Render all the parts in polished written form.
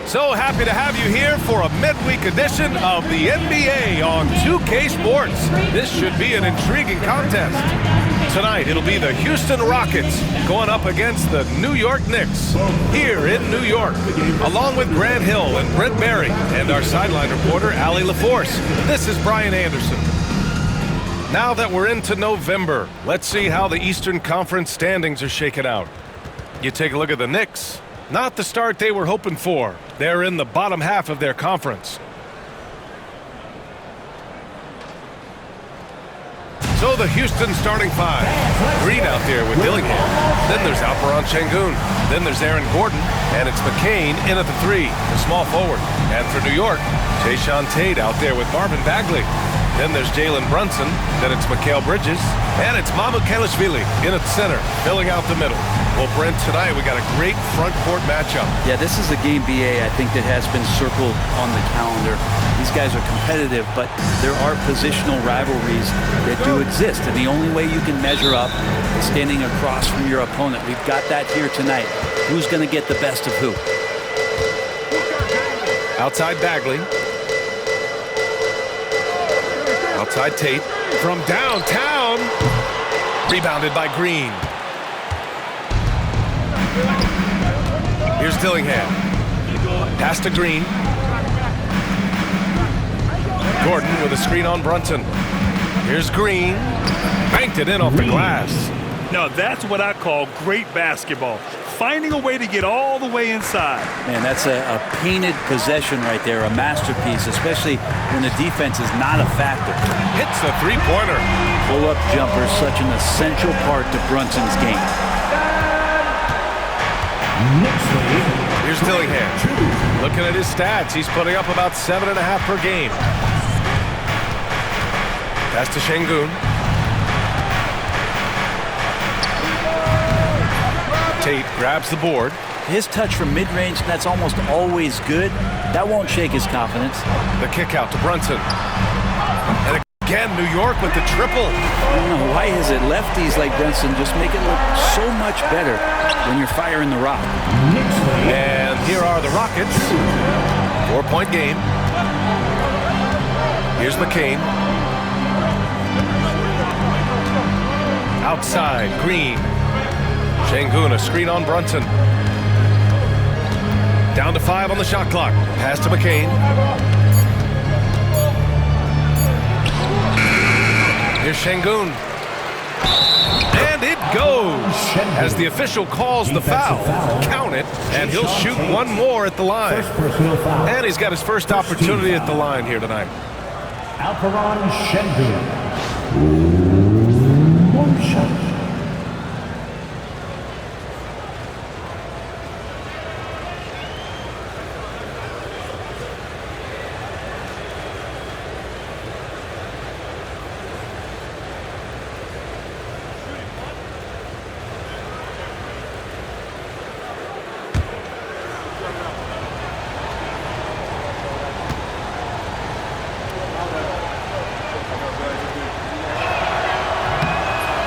So happy to have you here for a midweek edition of the NBA on 2K Sports. This should be an intriguing contest. Tonight, it'll be the Houston Rockets going up against the New York Knicks here in New York, along with Grant Hill and Brent Berry and our sideline reporter, Allie LaForce. This is Brian Anderson. Now that we're into November, let's see how the Eastern Conference standings are shaking out. You take a look at the Knicks. Not the start they were hoping for. They're in the bottom half of their conference. So the Houston starting five. Green out there with Dillingham. Then there's Alperon Şengün. Then there's Aaron Gordon. And it's McCain in at the three, the small forward. And for New York, Jae'Sean Tate out there with Marvin Bagley. Then there's Jalen Brunson. Then it's Mikal Bridges. And it's Mamukelashvili in at the center, filling out the middle. Well, Brent, tonight we got a great front court matchup. Yeah, this is a game, BA, I think, that has been circled on the calendar. These guys are competitive, but there are positional rivalries that do exist. And the only way you can measure up is standing across from your opponent. We've got that here tonight. Who's going to get the best of who? Outside Bagley. Outside Tate. From downtown. Rebounded by Green. Here's Dillingham. Pass to Green. Gordon with a screen on Brunson. Here's Green. Banked it in off the glass. Now that's what I call great basketball. Finding a way to get all the way inside. Man, that's a painted possession right there, a masterpiece, especially when the defense is not a factor. Hits the three-pointer. Pull-up jumper, such an essential part to Brunson's game. Here's Dillingham. Looking at his stats, he's putting up about 7.5 per game. Pass to Şengün. Tate grabs the board. His touch from mid-range, that's almost always good. That won't shake his confidence. The kick out to Brunson. And again, New York with the triple. I don't know, why is it lefties like Brunson just make it look so much better when you're firing the rock? And here are the Rockets. 4-point game. Here's McCain. Outside, Green. Şengün, a screen on Brunson. Down to 5 on the shot clock. Pass to McCain. Here's Şengün. And it goes. As the official calls the foul. Count it, and he'll shoot one more at the line. And he's got his first opportunity at the line here tonight. Alperon Şengün. One shot.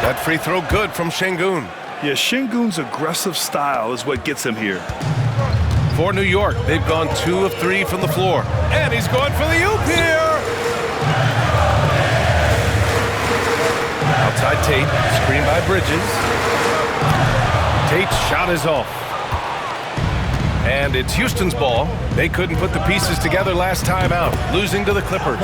That free throw good from Şengün. Yeah, Şengün's aggressive style is what gets him here. For New York, they've gone 2 of 3 from the floor. And he's going for the oop here. Outside Tate, screen by Bridges. Tate's shot is off. And it's Houston's ball. They couldn't put the pieces together last time out, losing to the Clippers.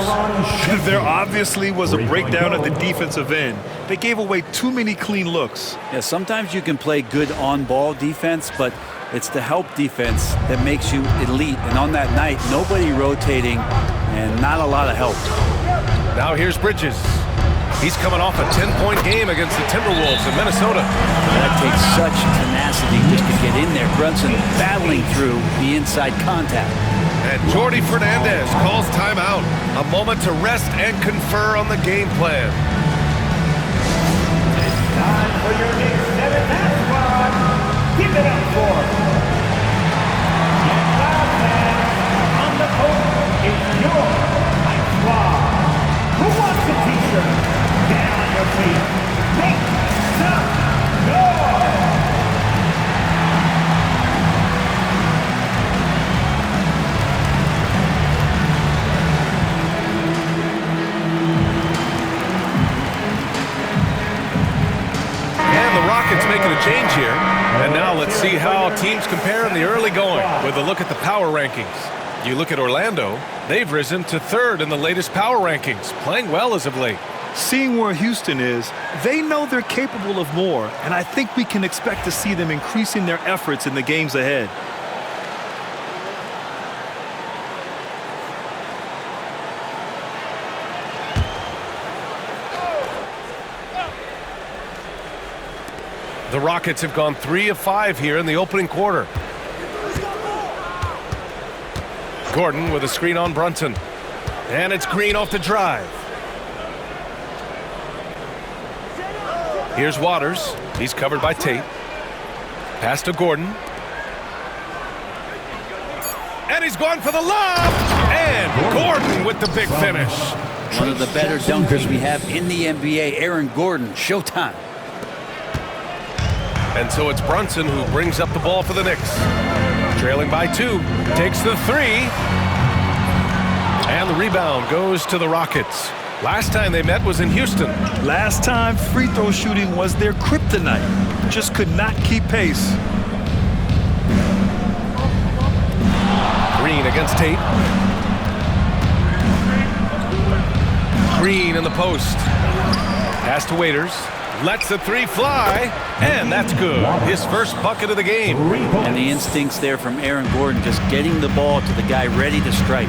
There obviously was a breakdown at the defensive end. They gave away too many clean looks. Yeah, sometimes you can play good on-ball defense, but it's the help defense that makes you elite. And on that night, nobody rotating and not a lot of help. Now here's Bridges. He's coming off a 10-point game against the Timberwolves in Minnesota. That takes such tenacity just to get in there. Brunson battling through the inside contact. And Jordi Fernandez calls timeout. A moment to rest and confer on the game plan. It's time for your next 7th squad. Give it up for. And now, fans, on the court is your high squad. Who wants a t-shirt? Down on your feet. Make some noise. change here. And now let's see how teams compare in the early going with a look at the power rankings. You look at Orlando, they've risen to 3rd in the latest power rankings, playing well as of late. Seeing where Houston is, they know they're capable of more, and I think we can expect to see them increasing their efforts in the games ahead. The Rockets have gone 3 of 5 here in the opening quarter. Gordon with a screen on Brunson. And it's Green off the drive. Here's Waters. He's covered by Tate. Pass to Gordon. And he's gone for the lob. And Gordon with the big finish. One of the better dunkers we have in the NBA, Aaron Gordon. Showtime. And so it's Brunson who brings up the ball for the Knicks. Trailing by 2. Takes the 3. And the rebound goes to the Rockets. Last time they met was in Houston. Last time, free throw shooting was their kryptonite. Just could not keep pace. Green against Tate. Green in the post. Pass to Waiters. Lets the 3 fly, and that's good. His first bucket of the game. And the instincts there from Aaron Gordon, just getting the ball to the guy ready to strike.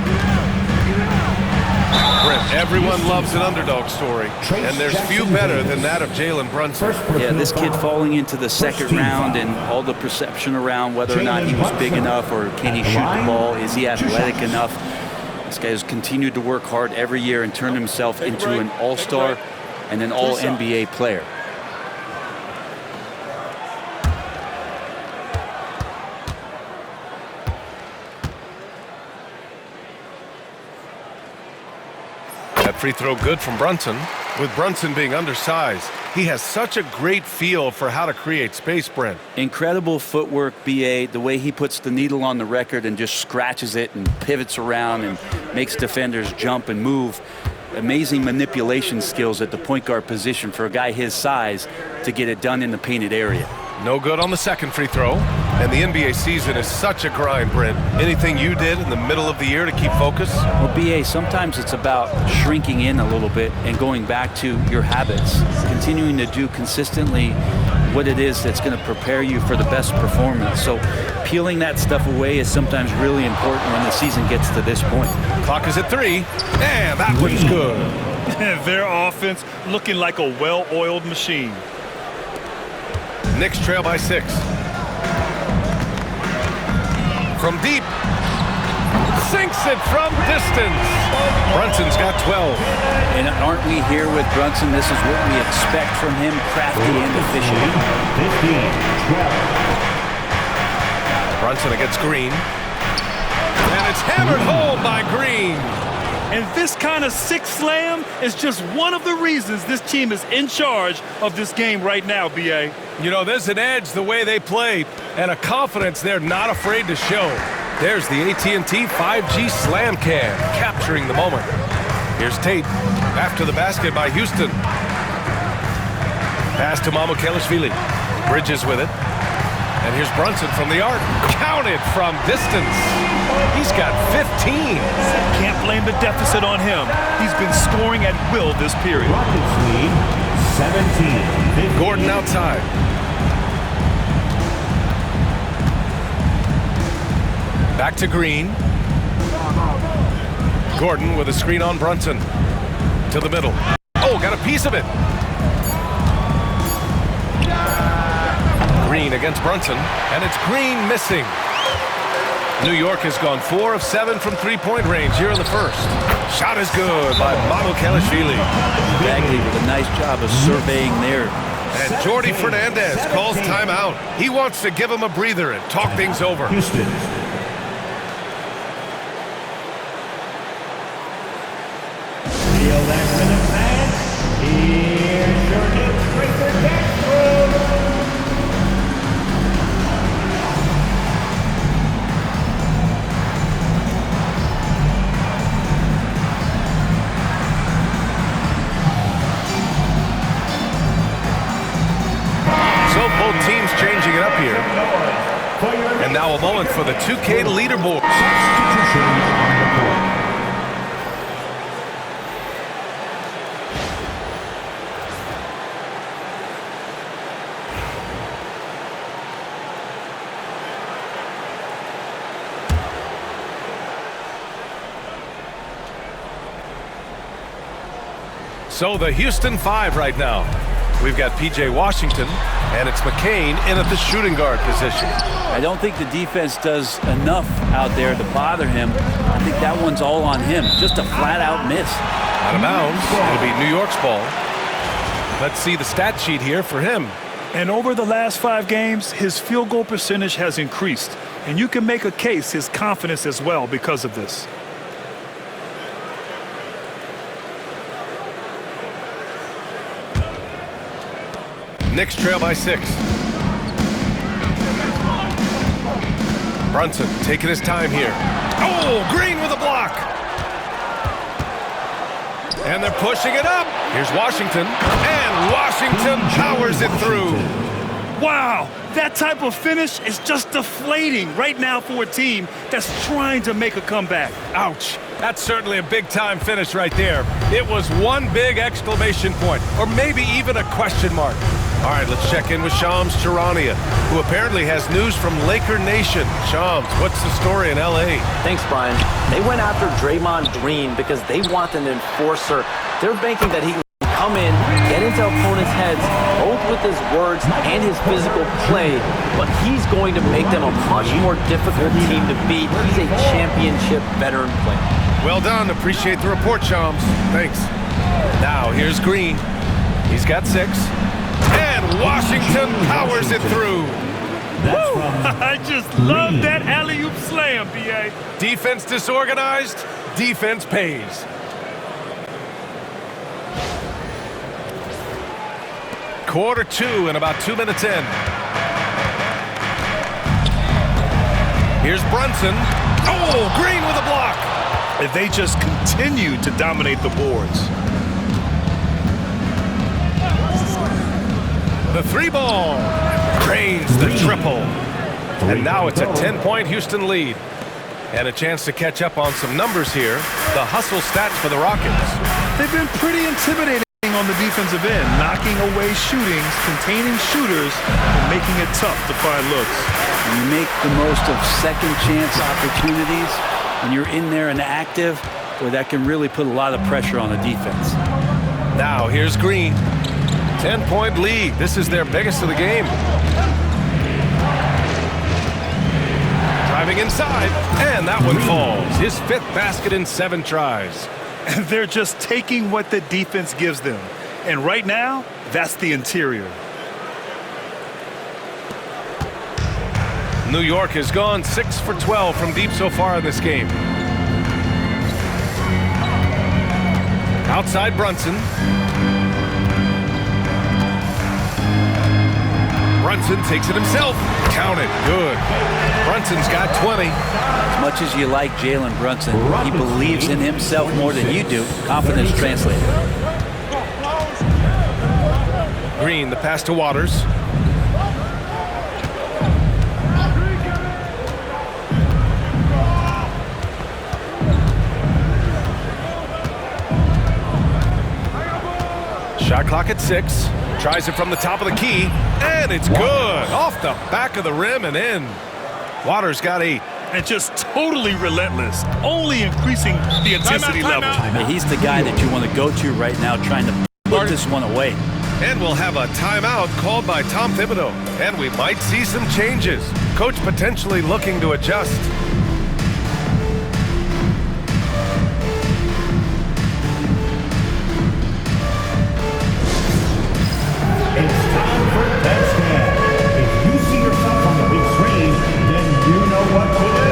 Brent, everyone loves an underdog story, and there's few better than that of Jalen Brunson. Yeah, this kid falling into the second round and all the perception around whether or not he was big enough or can he shoot the ball, is he athletic enough. This guy has continued to work hard every year and turned himself into an all-star and an all-NBA player. That free throw good from Brunson. With Brunson being undersized, he has such a great feel for how to create space, Brent. Incredible footwork, B.A. The way he puts the needle on the record and just scratches it and pivots around and makes defenders jump and move. Amazing manipulation skills at the point guard position for a guy his size to get it done in the painted area. No good on the second free throw. And the NBA season is such a grind, Brent. Anything you did in the middle of the year to keep focus? Well, B.A., sometimes it's about shrinking in a little bit and going back to your habits, continuing to do consistently what it is that's going to prepare you for the best performance. So peeling that stuff away is sometimes really important when the season gets to this point. Clock is at 3, and that one's good. Their offense looking like a well-oiled machine. Knicks trail by 6. From deep. Sinks it from distance. Brunson's got 12. And aren't we here with Brunson? This is what we expect from him, crafty and efficient. 15, 12. Brunson against Green. And it's hammered home by Green. And this kind of six slam is just one of the reasons this team is in charge of this game right now, B.A. You know, there's an edge the way they play and a confidence they're not afraid to show. There's the AT&T 5G Slam Cam capturing the moment. Here's Tate after the basket by Houston. Pass to Mamukelashvili. Bridges with it. And here's Brunson from the arc. Counted from distance. He's got 15. Can't blame the deficit on him. He's been scoring at will this period. Rockets lead 17. Gordon outside. Back to Green. Gordon with a screen on Brunson. To the middle. Oh, got a piece of it. Green against Brunson, and it's Green missing. New York has gone 4 of 7 from three-point range here in the first. Shot is good by Mamukelashvili. Bagley with a nice job of surveying there. And Jordi Fernandez calls timeout. He wants to give him a breather and talk things over. Houston. Feel that rhythm, fans. Here's your new Tracer dance move. So both teams here. And now a moment for the 2K leaderboard. Substitution on the court. So the Houston 5 right now. We've got P.J. Washington, and it's McCain in at the shooting guard position. I don't think the defense does enough out there to bother him. I think that one's all on him. Just a flat-out miss. Out of bounds. It'll be New York's ball. Let's see the stat sheet here for him. And over the last 5 games, his field goal percentage has increased. And you can make a case his confidence as well because of this. Knicks trail by 6. Brunson taking his time here. Oh, Green with a block. And they're pushing it up. Here's Washington. And Washington powers it through. Wow, that type of finish is just deflating right now for a team that's trying to make a comeback. Ouch. That's certainly a big-time finish right there. It was one big exclamation point, or maybe even a question mark. All right, let's check in with Shams Charania, who apparently has news from Laker Nation. Shams, what's the story in L.A.? Thanks, Brian. They went after Draymond Green because they want an enforcer. They're banking that he can come in, get into opponents' heads, both with his words and his physical play, but he's going to make them a much more difficult team to beat. He's a championship veteran player. Well done. Appreciate the report, Shams. Thanks. Now, here's Green. He's got 6. And Washington powers it through. I just love that alley-oop slam, B.A. Defense disorganized, defense pays. Quarter 2 and about 2 minutes in. Here's Brunson. Oh, Green with a block. If they just continue to dominate the boards. The 3-ball. Drains the triple. And now it's a 10-point Houston lead. And a chance to catch up on some numbers here. The hustle stats for the Rockets. They've been pretty intimidating on the defensive end, knocking away shootings, containing shooters, and making it tough to find looks. You make the most of second chance opportunities when you're in there and active, where that can really put a lot of pressure on the defense. Now here's Green. 10-point lead. This is their biggest of the game. Driving inside, and that one falls. His 5th basket in 7 tries. They're just taking what the defense gives them. And right now, that's the interior. New York has gone 6 for 12 from deep so far in this game. Outside Brunson. Brunson takes it himself. Count it. Good. Brunson's got 20. As much as you like Jalen Brunson, he believes in himself more than you do. Confidence translated. Green, the pass to Waters. Shot clock at 6. Tries it from the top of the key, and it's good. Off the back of the rim and in. Waters got 8. And just totally relentless, only increasing the intensity level. I mean, he's the guy that you want to go to right now, trying to put this one away. And we'll have a timeout called by Tom Thibodeau. And we might see some changes. Coach potentially looking to adjust. It's time for test tag. If you see yourself on the big screen, then you know what to do.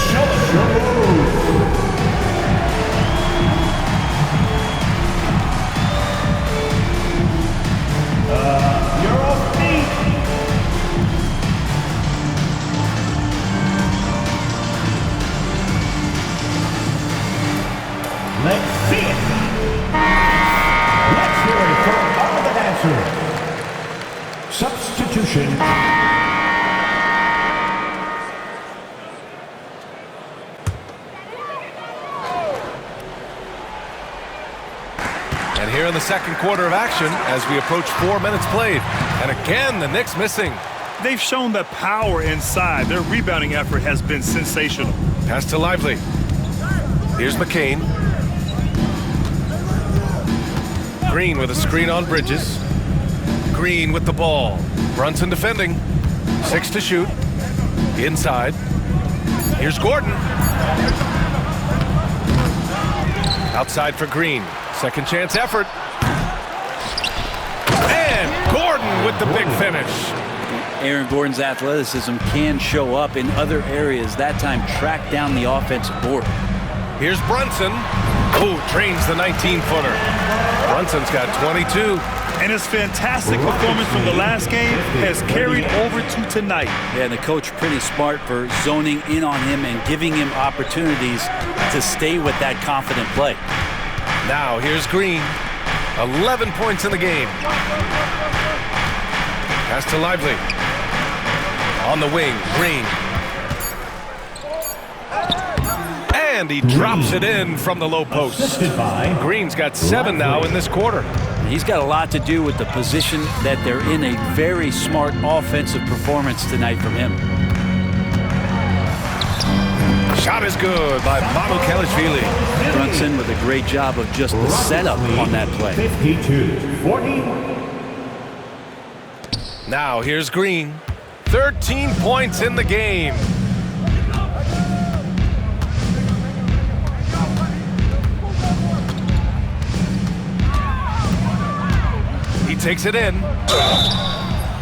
Show us your moves. You're off feet. Let's see it. Let's hear it for all the dancers. Substitution. And here in the second quarter of action as we approach 4 minutes played. And again, the Knicks missing. They've shown the power inside. Their rebounding effort has been sensational. Pass to Lively. Here's McCain. Green with a screen on Bridges. Green with the ball. Brunson defending. 6 to shoot. Inside. Here's Gordon. Outside for Green. Second chance effort. And Gordon with the big finish. Aaron Gordon's athleticism can show up in other areas. That time track down the offensive board. Here's Brunson. Oh, drains the 19-footer. Brunson's got 22. And his fantastic performance from the last game has carried over to tonight. Yeah, and the coach pretty smart for zoning in on him and giving him opportunities to stay with that confident play. Now here's Green. 11 points in the game. Pass to Lively. On the wing, Green. And he drops it in from the low post. Green's got 7 now in this quarter. He's got a lot to do with the position that they're in. A very smart offensive performance tonight from him. Shot is good by Manu Kalashvili. Brunson with a great job of just the setup on that play. 52-40. Now here's Green. 13 points in the game. He takes it in.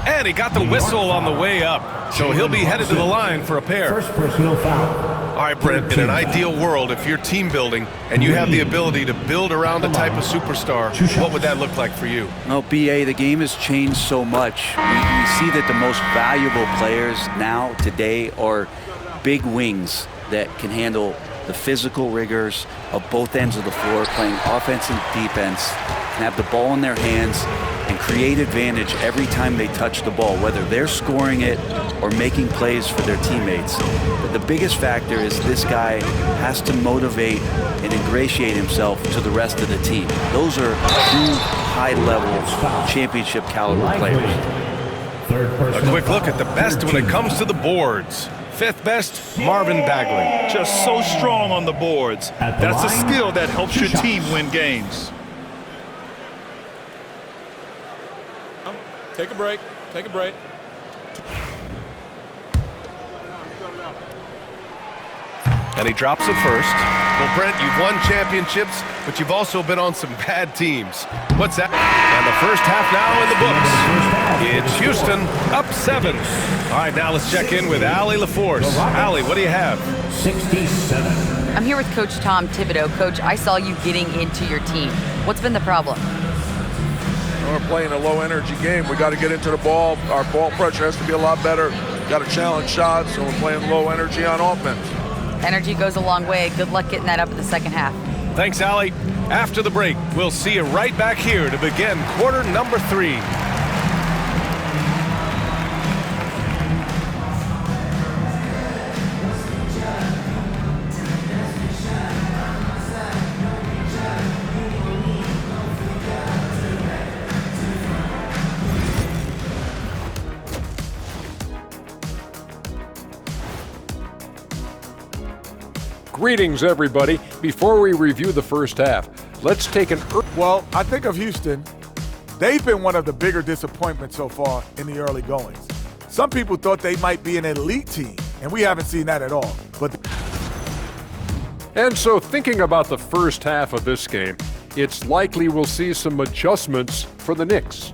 And he got the whistle on the way up. So he'll be headed to the line for a pair. First personal foul. All right, Brent, in an ideal world, if you're team building and you have the ability to build around a type of superstar, what would that look like for you? Well, BA, the game has changed so much. We see that the most valuable players now, today, are big wings that can handle the physical rigors of both ends of the floor, playing offense and defense, can have the ball in their hands and create advantage every time they touch the ball, whether they're scoring it or making plays for their teammates. But the biggest factor is this guy has to motivate and ingratiate himself to the rest of the team. Those are true high-level championship caliber players. A quick look at the best when it comes to the boards. 5th best, Marvin Bagley. Just so strong on the boards. That's a skill that helps your team win games. Take a break. Take a break. And he drops it first. Well, Brent, you've won championships, but you've also been on some bad teams. What's that? And the first half now in the books. It's Houston up 7. All right, now let's check in with Allie LaForce. Allie, what do you have? 67. I'm here with Coach Tom Thibodeau. Coach, I saw you getting into your team. What's been the problem? We're playing a low-energy game. We got to get into the ball. Our ball pressure has to be a lot better. Got to challenge shots, and we're playing low energy on offense. Energy goes a long way. Good luck getting that up in the second half. Thanks, Allie. After the break, we'll see you right back here to begin quarter number 3. Greetings, everybody. Before we review the first half, let's take an... Well, I think of Houston. They've been one of the bigger disappointments so far in the early goings. Some people thought they might be an elite team, and we haven't seen that at all. And so thinking about the first half of this game, it's likely we'll see some adjustments for the Knicks.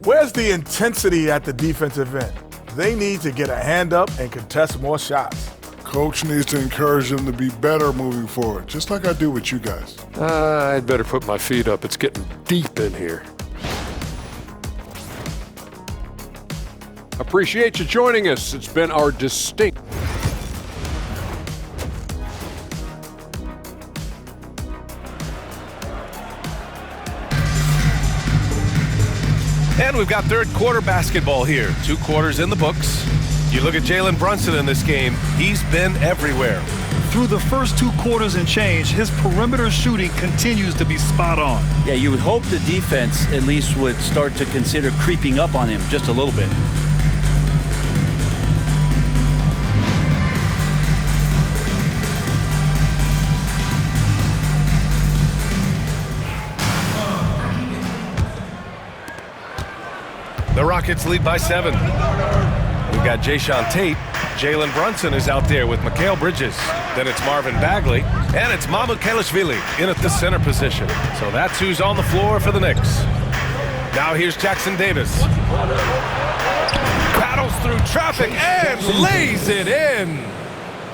Where's the intensity at the defensive end? They need to get a hand up and contest more shots. Coach needs to encourage them to be better moving forward, just like I do with you guys. I'd better put my feet up. It's getting deep in here. Appreciate you joining us. It's been our distinct... And we've got third quarter basketball here. 2 quarters in the books. You look at Jalen Brunson in this game, he's been everywhere. Through the first 2 quarters and change, his perimeter shooting continues to be spot on. Yeah, you would hope the defense at least would start to consider creeping up on him just a little bit. The Rockets lead by 7. We've got Jayshawn Tate. Jalen Brunson is out there with Mikal Bridges. Then it's Marvin Bagley. And it's Mamu Kelishvili in at the center position. So that's who's on the floor for the Knicks. Now here's Jackson Davis. Battles through traffic and lays it in.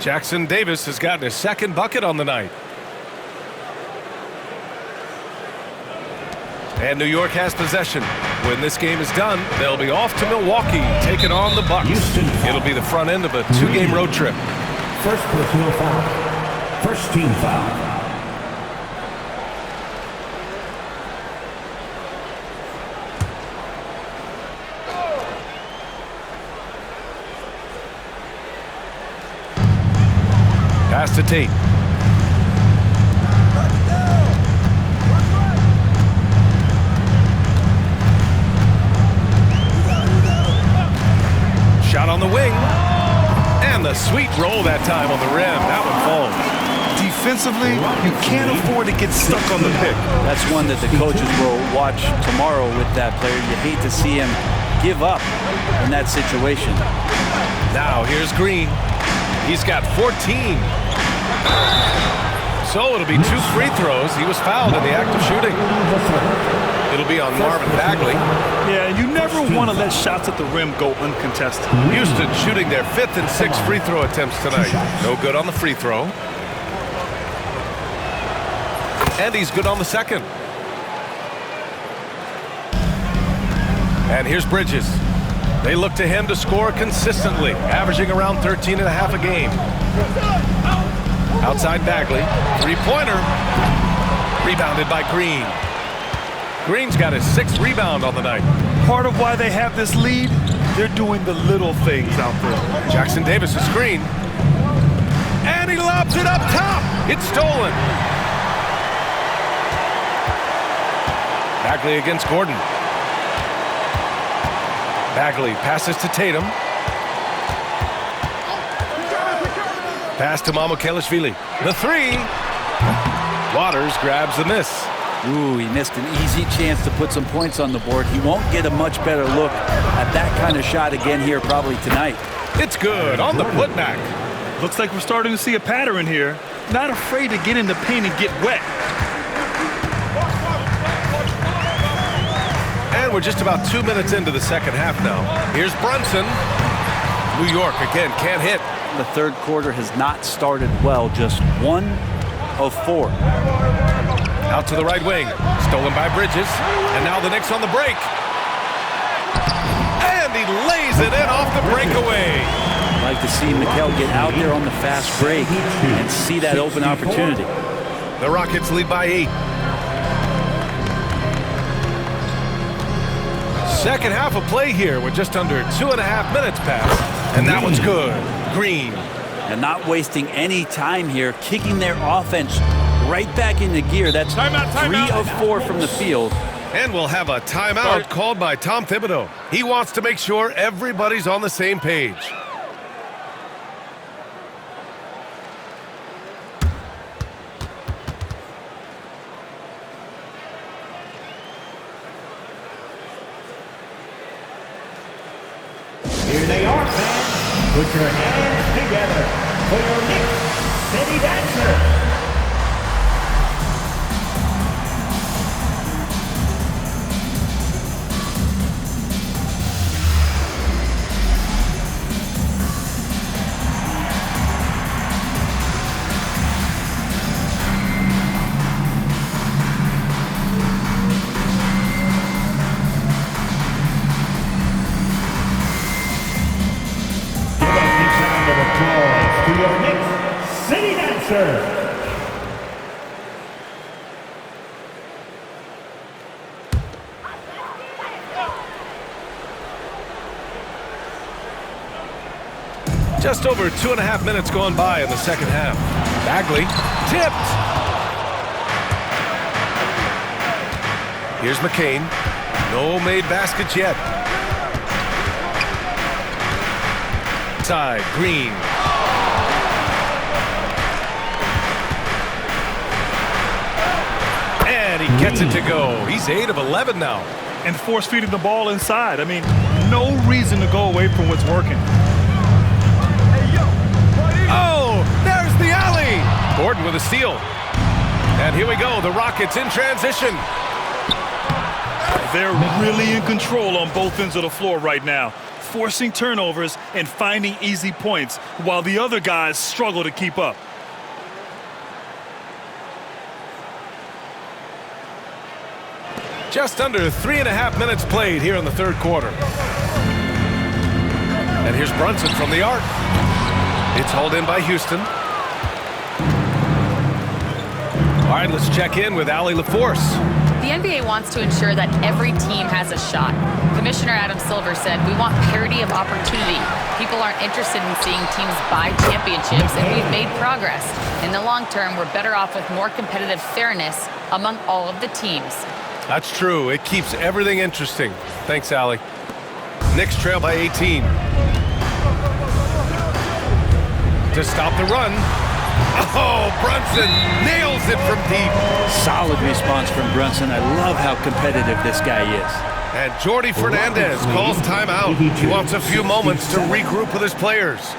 Jackson Davis has gotten his 2nd bucket on the night. And New York has possession. When this game is done, they'll be off to Milwaukee, taking on the Bucks. It'll be the front end of a 2-game road trip. First personal foul. First team foul. Pass to Tate. Shot on the wing. And the sweet roll that time on the rim. That one falls. Defensively, you can't afford to get stuck on the pick. That's one that the coaches will watch tomorrow with that player. You hate to see him give up in that situation. Now here's Green. He's got 14. So it'll be 2 free throws. He was fouled in the act of shooting. It'll be on Marvin Bagley. Yeah, you never want to let shots at the rim go uncontested. Houston shooting their 5th and 6th free throw attempts tonight. No good on the free throw. And he's good on the 2nd. And here's Bridges. They look to him to score consistently, averaging around 13.5 a game. Outside Bagley. 3-pointer. Rebounded by Green. Green's got his 6th rebound on the night. Part of why they have this lead, they're doing the little things out there. Jackson Davis' screen. And he lobs it up top. It's stolen. Bagley against Gordon. Bagley passes to Tatum. Pass to Mamu Kelishvili. The 3. Waters grabs the miss. Ooh, he missed an easy chance to put some points on the board. He won't get a much better look at that kind of shot again here probably tonight. It's good on the putback. Looks like we're starting to see a pattern here. Not afraid to get in the paint and get wet. And we're just about 2 minutes into the 2nd half now. Here's Brunson. New York again can't hit. The 3rd quarter has not started well, just 1 of 4. Out to the right wing. Stolen by Bridges. And now the Knicks on the break. And he lays it in off the breakaway. I'd like to see Mikal get out there on the fast break and see that open opportunity. The Rockets lead by 8. 2nd half of play here with just under 2.5 minutes passed. And that one's good. Green. And not wasting any time here, kicking their offense right back into gear. That's 3 of 4 from the field. And we'll have a timeout called by Tom Thibodeau. He wants to make sure everybody's on the same page. Here they are, fans. Put your hands together for your Knicks City Dancers. To your Knicks City Dancers. Just over 2.5 minutes gone by in the second half. Bagley tipped. Here's McCain. No made baskets yet. Side, Green. And he gets it to go. He's 8 of 11 now. And force feeding the ball inside. I mean, no reason to go away from what's working. Oh, there's the alley. Gordon with a steal. And here we go, the Rockets in transition. They're really in control on both ends of the floor right now, forcing turnovers and finding easy points while the other guys struggle to keep up. Just under 3.5 minutes played here in the third quarter. And here's Brunson from the arc. It's hauled in by Houston. All right, let's check in with Allie LaForce. The NBA wants to ensure that every team has a shot. Commissioner Adam Silver said, "We want parity of opportunity. People aren't interested in seeing teams buy championships, and we've made progress. In the long term, we're better off with more competitive fairness among all of the teams." That's true. It keeps everything interesting. Thanks, Allie. Knicks trail by 18. To stop the run. Oh, Brunson nails it from deep. Solid response from Brunson. I love how competitive this guy is. And Jordi Fernandez calls timeout. He wants a few moments to regroup with his players.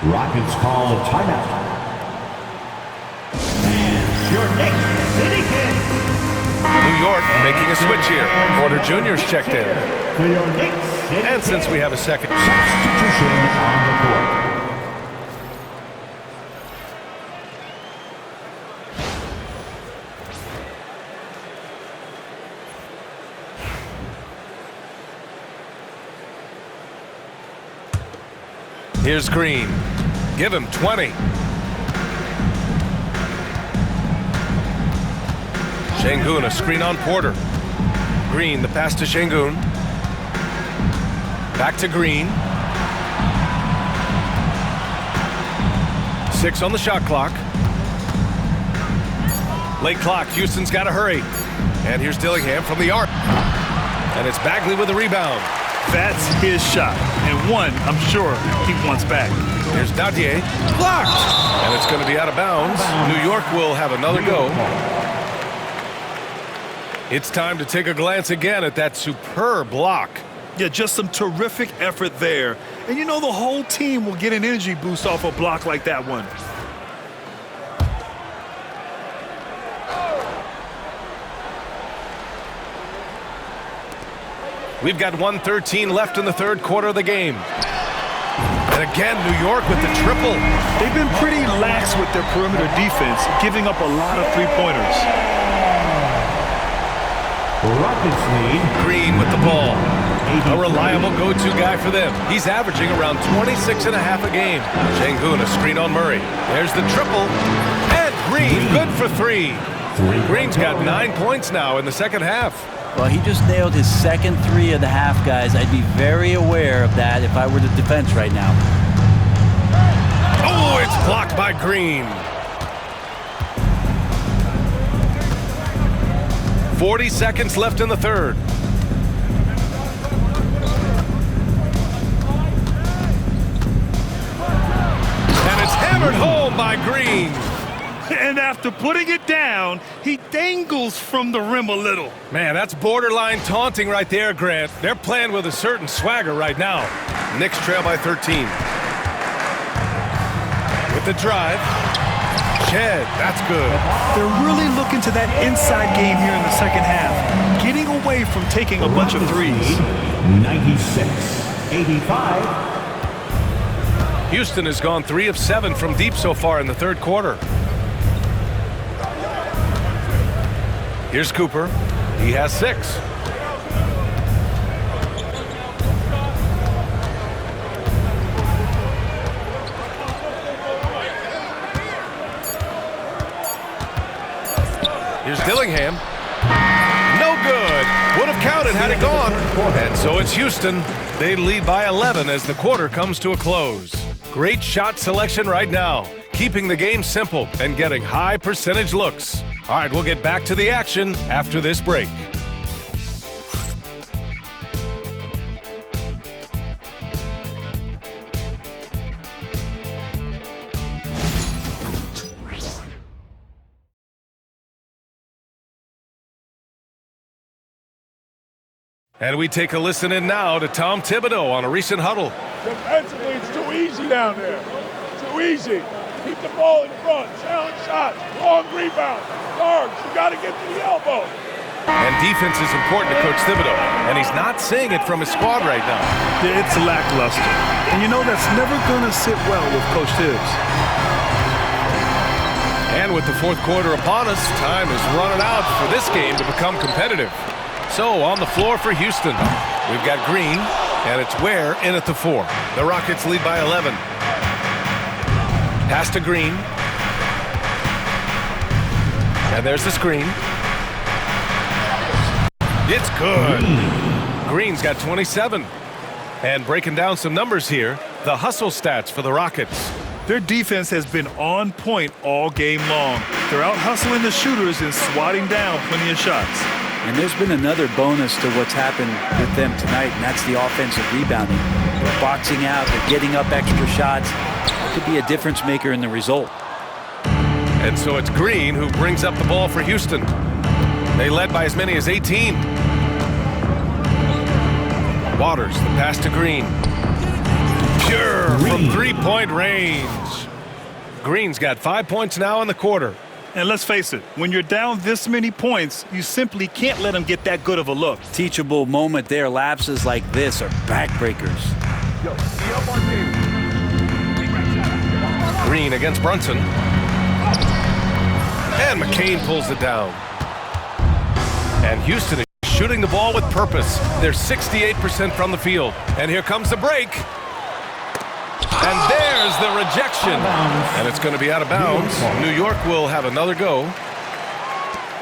Rockets call a timeout. And your next City Kid. New York making a switch here. Porter Jr.'s checked in. For your next City And since we have a second substitution on the court. Here's Green. Give him 20. Şengün, a screen on Porter. Green, the pass to Şengün. Back to Green. 6 on the shot clock. Late clock. Houston's got to hurry. And here's Dillingham from the arc. And it's Bagley with the rebound. That's his shot, and one I'm sure he wants back. Here's Dadier, blocked, and it's going to be out of bounds. New York will have another go. It's time to take a glance again at that superb block. Yeah, just some terrific effort there. And you know the whole team will get an energy boost off a block like that one. We've got 1:13 left in the third quarter of the game. And again, New York with the triple. They've been pretty lax with their perimeter defense, giving up a lot of three-pointers. Rockets lead. Green with the ball. A reliable go-to guy for them. He's averaging around 26.5 a game. Şengün, a screen on Murray. There's the triple. And Green, good for 3. Green's got 9 points now in the second half. Well, he just nailed his second 3 of the half, guys. I'd be very aware of that if I were the defense right now. Oh, it's blocked by Green. 40 seconds left in the third. And it's hammered home by Green. And after putting it down, he dangles from the rim a little. Man, that's borderline taunting right there, Grant. They're playing with a certain swagger right now. Knicks trail by 13. With the drive. Shed, that's good. They're really looking to that inside game here in the second half, getting away from taking a bunch of threes. 96-85. Houston has gone 3 of 7 from deep so far in the third quarter. Here's Cooper. He has 6. Here's Dillingham. No good. Would have counted had it gone. And so it's Houston. They lead by 11 as the quarter comes to a close. Great shot selection right now, keeping the game simple and getting high percentage looks. All right, we'll get back to the action after this break. And we take a listen in now to Tom Thibodeau on a recent huddle. Defensively, it's too easy down there. Too easy. Keep the ball in front. Challenge shots. Long rebound. Guards, you got to get to the elbow. And defense is important to Coach Thibodeau, and he's not seeing it from his squad right now. Yeah, it's lackluster. And you know that's never going to sit well with Coach Tibbs. And with the fourth quarter upon us, time is running out for this game to become competitive. So on the floor for Houston, we've got Green, and it's Ware in at the 4. The Rockets lead by 11. Pass to Green. And there's the screen. It's good. Green's got 27. And breaking down some numbers here, the hustle stats for the Rockets. Their defense has been on point all game long. They're out hustling the shooters and swatting down plenty of shots. And there's been another bonus to what's happened with them tonight, and that's the offensive rebounding. They're boxing out, they're getting up extra shots. It could be a difference maker in the result. And so it's Green who brings up the ball for Houston. They led by as many as 18. Waters, the pass to Green. Pure from three-point range. Green's got 5 points now in the quarter. And let's face it, when you're down this many points, you simply can't let them get that good of a look. Teachable moment there. Lapses like this are backbreakers. Green against Brunson. And McCain pulls it down. And Houston is shooting the ball with purpose. They're 68% from the field. And here comes the break. And there's the rejection. And it's going to be out of bounds. New York will have another go.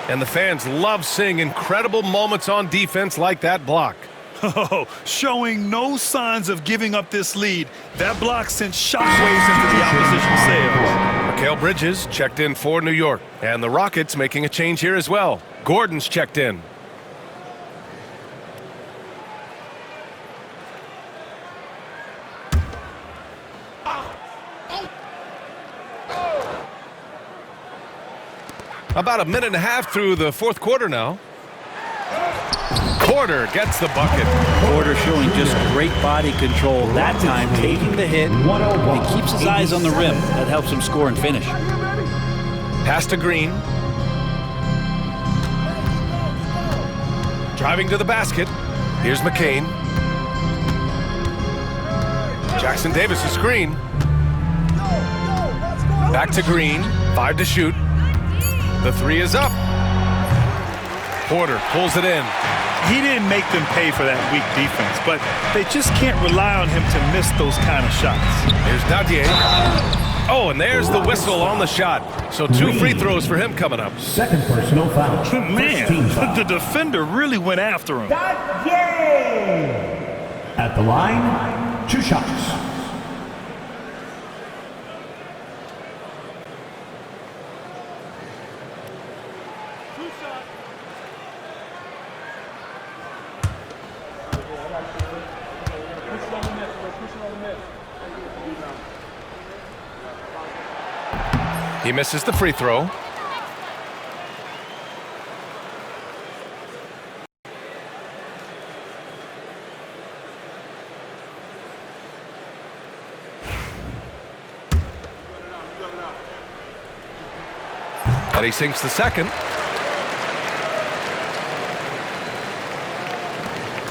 And the fans love seeing incredible moments on defense like that block. Oh, showing no signs of giving up this lead. That block sent shockwaves into the opposition sails. Mikal Bridges checked in for New York. And the Rockets making a change here as well. Gordon's checked in. About a minute and a half through the fourth quarter now. Porter gets the bucket. Porter showing just great body control that time, taking the hit. He keeps his eyes on the rim. That helps him score and finish. Pass to Green. Driving to the basket. Here's McCain. Jackson Davis a screen. Back to Green. 5 to shoot. The 3 is up. Porter pulls it in. He didn't make them pay for that weak defense, but they just can't rely on him to miss those kind of shots. Here's Dadier. Oh, and there's the whistle on the shot. So 2 free throws for him coming up. Second personal foul. Man, the defender really went after him. At the line, 2 shots. He misses the free throw. And he sinks the second.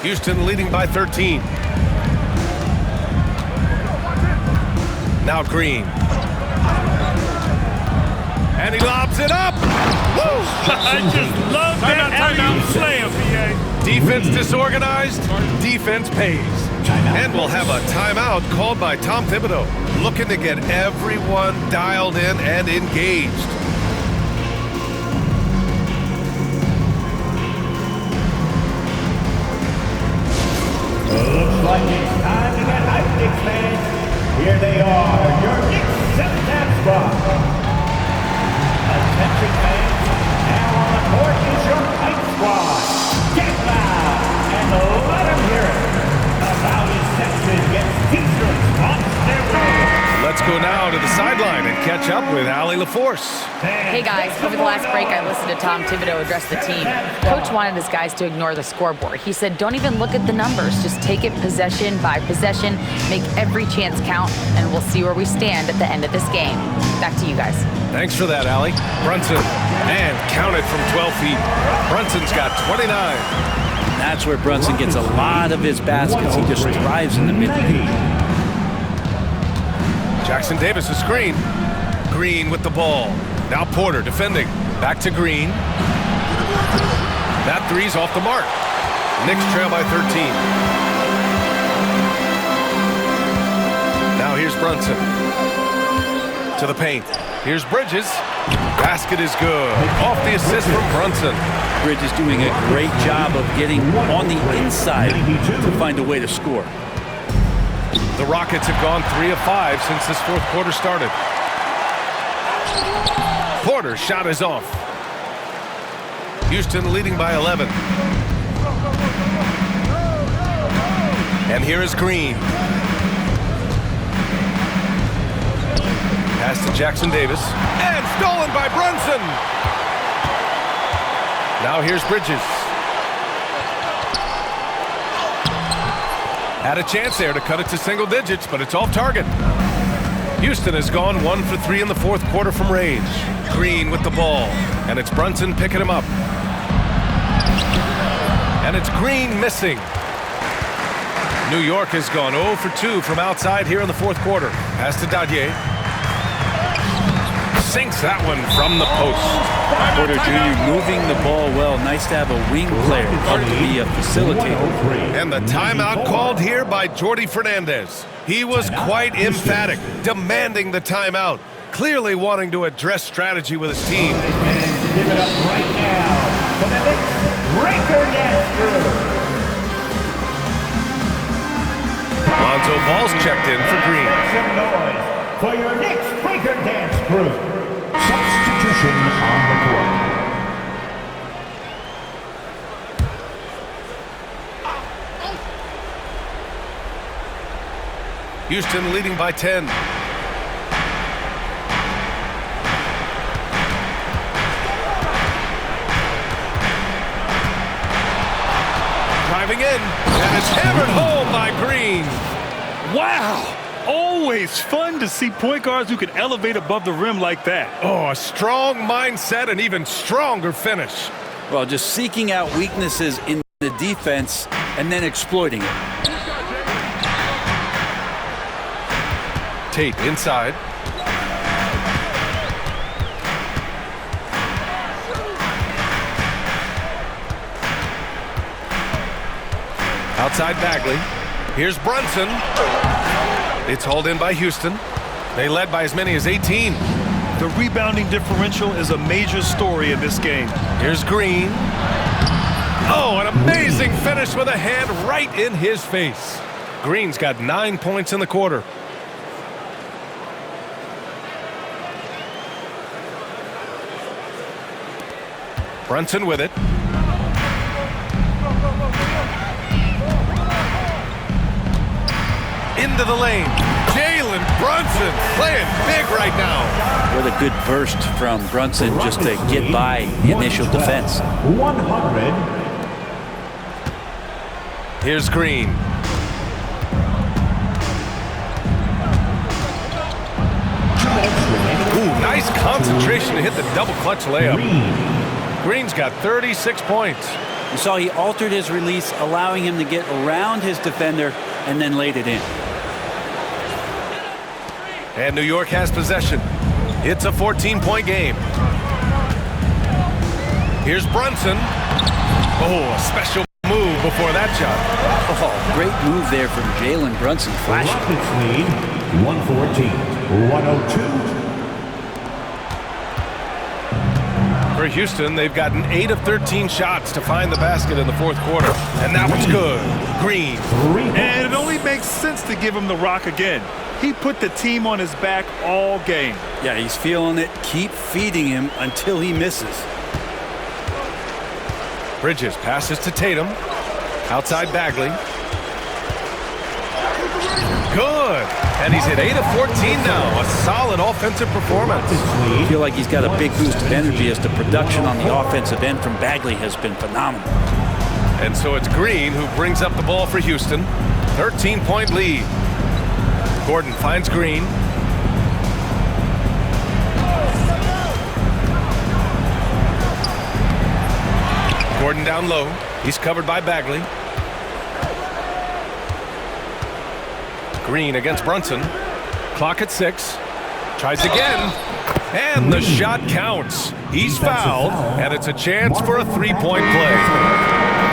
Houston leading by 13. Now Green. And he lobs it up. Woo! I just love that alley-oop slam, PA. Defense disorganized, defense pays. And we'll have a timeout called by Tom Thibodeau, looking to get everyone dialed in and engaged. Looks like it's time to get hyped, Knicks fans. Here they are, your Knicks center squad. Attention fans, now on the court is your Fight Squad. Get loud and let them hear it. The Valley section gets t-shirts on their way. Let's go now to the sideline and catch up with Allie LaForce. Hey guys, over the last break I listened to Tom Thibodeau address the team. Coach wanted his guys to ignore the scoreboard. He said, don't even look at the numbers. Just take it possession by possession, make every chance count, and we'll see where we stand at the end of this game. Back to you guys. Thanks for that, Allie. Brunson, and counted from 12 feet. Brunson's got 29. That's where Brunson gets a lot of his baskets. He just thrives in the mid-range. Jackson Davis a screen. Green with the ball. Now Porter defending. Back to Green. That three's off the mark. Knicks trail by 13. Now here's Brunson. To the paint. Here's Bridges. Basket is good. Off the assist from Brunson. Bridges doing a great job of getting on the inside to find a way to score. The Rockets have gone 3 of 5 since this fourth quarter started. Porter's shot is off. Houston leading by 11. And here is Green. Pass to Jackson Davis. And stolen by Brunson. Now here's Bridges. Had a chance there to cut it to single digits, but it's off target. Houston has gone 1 for 3 in the fourth quarter from range. Green with the ball, and it's Brunson picking him up. And it's Green missing. New York has gone 0 for 2 from outside here in the fourth quarter. Pass to Dadier. Sinks that one from the post. Porter Jr. moving the ball well. Nice to have a wing player to be a facilitator. And the timeout called here by Jordi Fernandez. He was quite emphatic, demanding the timeout, clearly wanting to address strategy with his team. And give it up right now for the Knicks breaker dance crew. Lonzo Ball's checked in for Green. Some noise for your Knicks breaker dance crew. Substitution on the court. Houston leading by 10. Driving in, and it's hammered home by Green. Wow! Always fun to see point guards who can elevate above the rim like that. Oh, a strong mindset and even stronger finish. Well, just seeking out weaknesses in the defense and then exploiting it. Tate inside. Outside Bagley. Here's Brunson. It's hauled in by Houston. They led by as many as 18. The rebounding differential is a major story in this game. Here's Green. Oh, an amazing finish with a hand right in his face. Green's got 9 points in the quarter. Brunson with it. Into the lane. Jalen Brunson playing big right now. What a good burst from Brunson just to get by the initial defense. 100. Here's Green. Ooh, nice concentration to hit the double clutch layup. Green's got 36 points. You saw he altered his release, allowing him to get around his defender and then laid it in. And New York has possession. It's a 14-point game. Here's Brunson. Oh, a special move before that shot. Oh, great move there from Jalen Brunson. Flashing. Rockets lead 114-102. For Houston, they've gotten 8 of 13 shots to find the basket in the fourth quarter. And that one's good. Green. And it only makes sense to give him the rock again. He put the team on his back all game. Yeah, he's feeling it. Keep feeding him until he misses. Bridges passes to Tatum. Outside Bagley. Good. And he's at 8 of 14 now. A solid offensive performance. I feel like he's got a big boost of energy as the production on the offensive end from Bagley has been phenomenal. And so it's Green who brings up the ball for Houston. 13-point lead. Gordon finds Green. Gordon down low. He's covered by Bagley. Green against Brunson. Clock at 6. Tries again. And the shot counts. He's fouled, and it's a chance for a three-point play.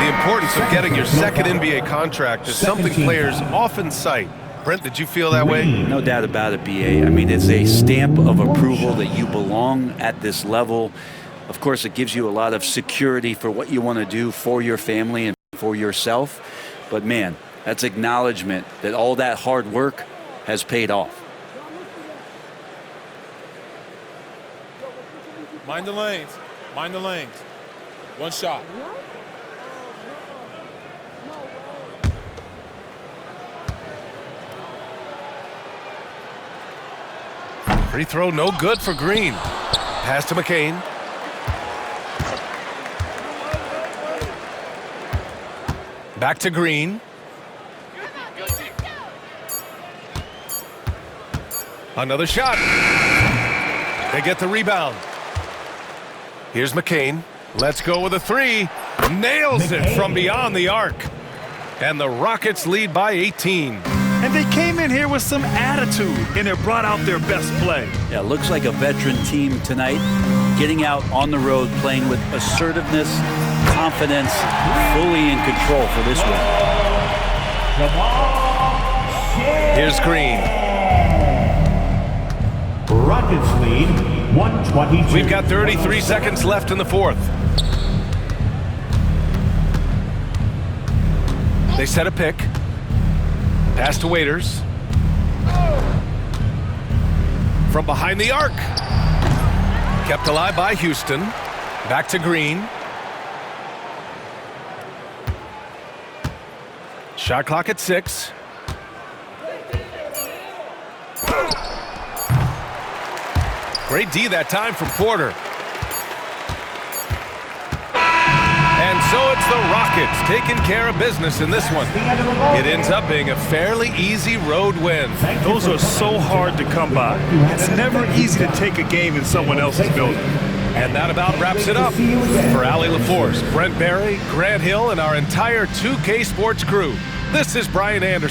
The importance of getting your second NBA contract is something players often cite. Brent, did you feel that way? No doubt about it, BA. I mean, it's a stamp of approval that you belong at this level. Of course, it gives you a lot of security for what you want to do for your family and for yourself. But, man, that's acknowledgement that all that hard work has paid off. Mind the lanes. Mind the lanes. One shot. Free throw no good for Green. Pass to McCain. Back to Green. Another shot. They get the rebound. Here's McCain. Let's go with a three. Nails it from beyond the arc. And the Rockets lead by 18. And they came in here with some attitude, and it brought out their best play. Yeah, looks like a veteran team tonight, getting out on the road, playing with assertiveness, confidence, fully in control for this one. Here's Green. Rockets lead 122. We've got 33 seconds left in the fourth. They set a pick. Pass to Waiters. From behind the arc. Kept alive by Houston. Back to Green. Shot clock at 6. Great D that time from Porter. And so it's the Rockets taking care of business in this one. It ends up being a fairly easy road win. Those are so hard to come by. It's never easy to take a game in someone else's building. And that about wraps it up. For Allie LaForce, Brent Barry, Grant Hill, and our entire 2K Sports crew, this is Brian Anderson.